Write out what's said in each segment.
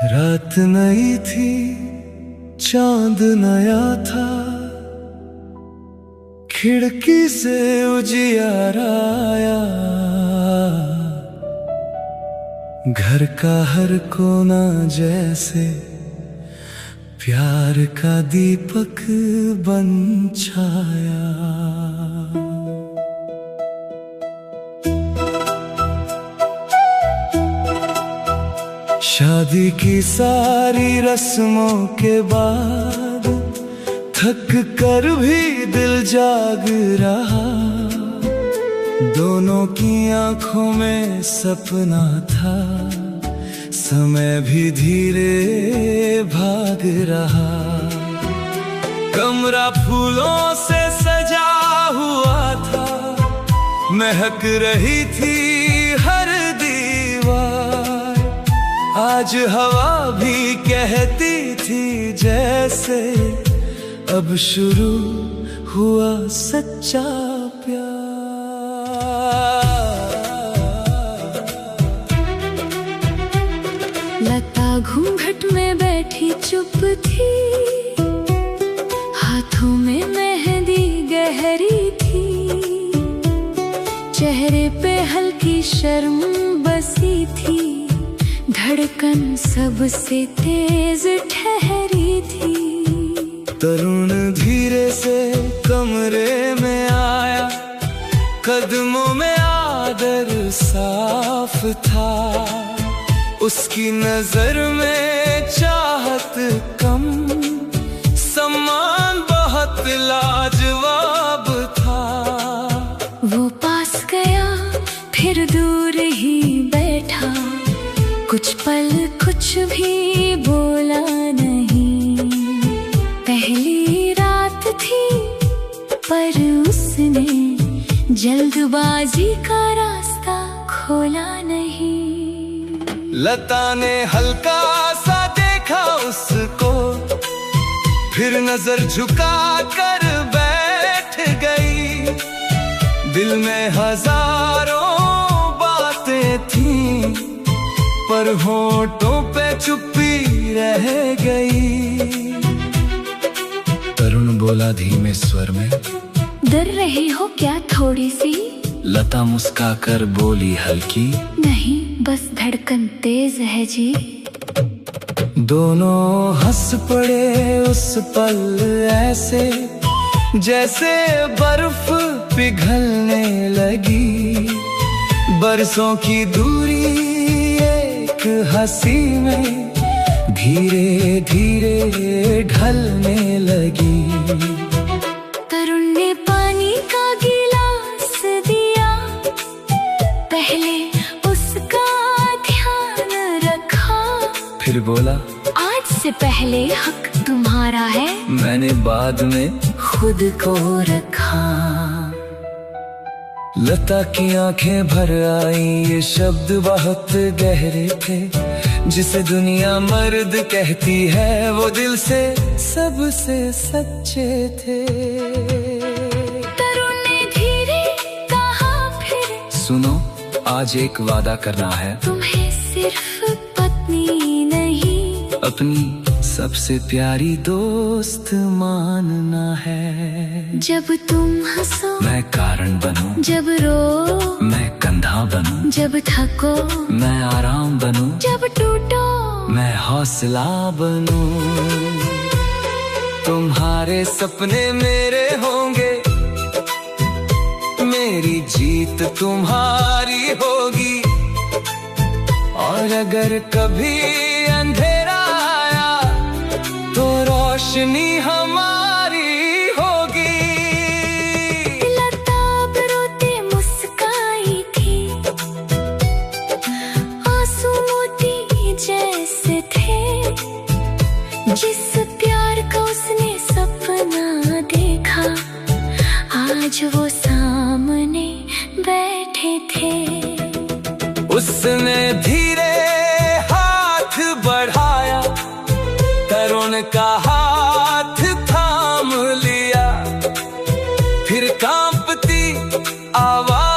रात नई थी, चांद नया था, खिड़की से उजियारा आया। घर का हर कोना जैसे प्यार का दीपक बन छाया। शादी की सारी रस्मों के बाद थक कर भी दिल जाग रहा। दोनों की आंखों में सपना था, समय भी धीरे भाग रहा। कमरा फूलों से सजा हुआ था, महक रही थी हर दीवार। आज हवा भी कहती थी जैसे अब शुरू हुआ सच्चा प्यार। लता घूंघट में बैठी चुप थी, हाथों में मेहंदी गहरी थी। चेहरे पे हल्की शर्म बसी थी, धड़कन सबसे तेज ठहरी थी। तरुण धीरे से कमरे में आया, कदमों में आदर साफ था। उसकी नजर में चाहत कम, सम्मान बहुत लाजवाब था। वो पास गया फिर दूर ही बैठा, कुछ पल कुछ भी बोला नहीं। पहली रात थी पर उसने जल्दबाजी का रास्ता खोला नहीं। लता ने हल्का सा देखा उसको, फिर नजर झुका कर बैठ गई। दिल में हजारों बातें थीं, पर होठों पे चुप्पी रह गई। तरुण बोला धीमे स्वर में, डर रही हो क्या थोड़ी सी? लता मुस्काकर बोली हल्की, नहीं बस धड़कन तेज है जी। दोनों हंस पड़े उस पल ऐसे जैसे बर्फ पिघलने लगी। बरसों की दूरी एक हंसी में धीरे धीरे ढलने लगी। तरुण ने पानी का गिलास दिया, पहले उसका ध्यान रखा। फिर बोला, आज से पहले हक तुम्हारा है, मैंने बाद में खुद को रखा। लता की आंखें भर आई, ये शब्द बहुत गहरे थे। जिसे दुनिया मर्द कहती है, वो दिल से सबसे सच्चे थे। तरुण ने धीरे कहा फिर, सुनो आज एक वादा करना है, तुम्हें सिर्फ पत्नी नहीं, अपनी सबसे प्यारी दोस्त मानना है। जब तुम हंसो मैं कारण बनूं, जब रो मैं कंधा बनूं, जब थको मैं आराम बनूं, जब टूटो मैं हौसला बनूं। तुम्हारे सपने मेरे होंगे, मेरी जीत तुम्हारी होगी। और अगर कभी अंधेरा आया तो रोशनी हमारी होगी। लता अब रोते मुस्काई थी, आंसू मोती जैसे थे। जिस प्यार का उसने सपना देखा, आज वो सामने बैठे थे। उसने धीरे हाथ बढ़ाया, तरुण का हाथ थाम लिया। फिर कांपती आवाज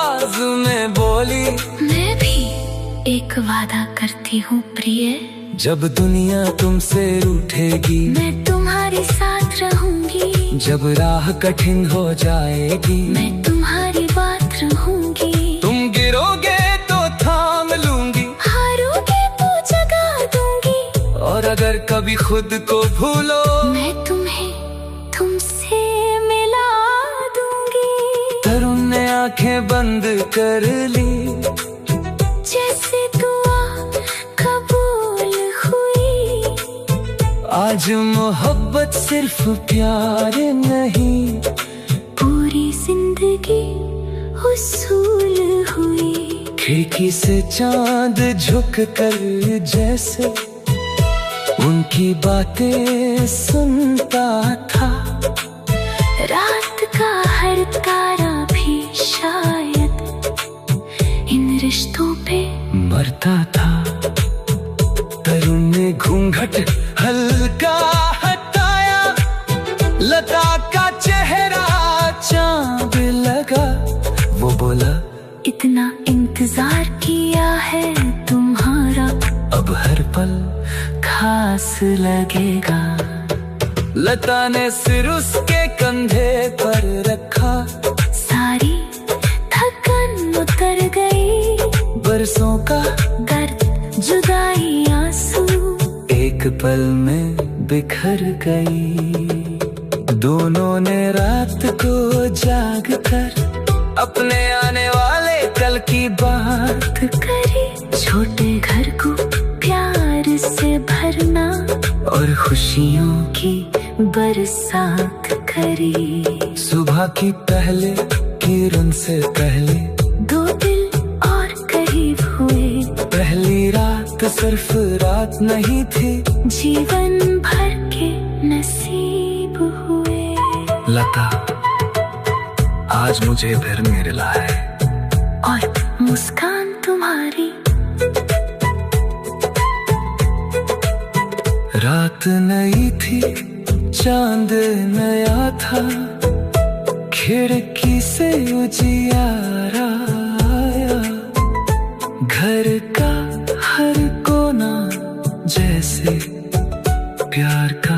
वादा करती हूँ प्रिय, जब दुनिया तुमसे रूठेगी मैं तुम्हारे साथ रहूंगी। जब राह कठिन हो जाएगी मैं तुम्हारी बात रहूंगी। तुम गिरोगे तो थाम लूंगी, हारोगे तो जगा दूंगी। और अगर कभी खुद को भूलो मैं तुम्हें तुमसे मिला दूंगी। तरुण ने आंखें बंद कर ली, जैसे दुआ कबूल हुई। आज मोहब्बत सिर्फ प्यार नहीं, पूरी जिंदगी उसूल हुई। खिड़की से चांद झुक कर जैसे उनकी बातें सुनता था। रात का हर तारा भी शायद इन रिश्तों पे मरता था। तरुण ने घूंघट हल्का हटाया, लता का चेहरा चाँद लगा। वो बोला, इतना इंतजार किया है तुम्हारा, अब हर पल खास लगेगा। लता ने सिर उसके कंधे पर रखा, सारी थकन उतर गई। बरसों का दर्द जुदाई आंसू एक पल में बिखर गई। दोनों ने रात को जाग कर अपने आने वाले कल की बात करी। छोटे घर को प्यार से भरना और खुशियों की बरसात करी। सुबह की पहले किरण से पहले दो दिल और करीब हुए। पहली रात सिर्फ रात नहीं थी, जीवन भर के नसीब हुए। लता आज मुझे फिर मिला है, और मुस्कान तुम्हारी। रात नई थी, चांद नया था, खिड़की से उजियारा आया। घर का हर कोना जैसे प्यार का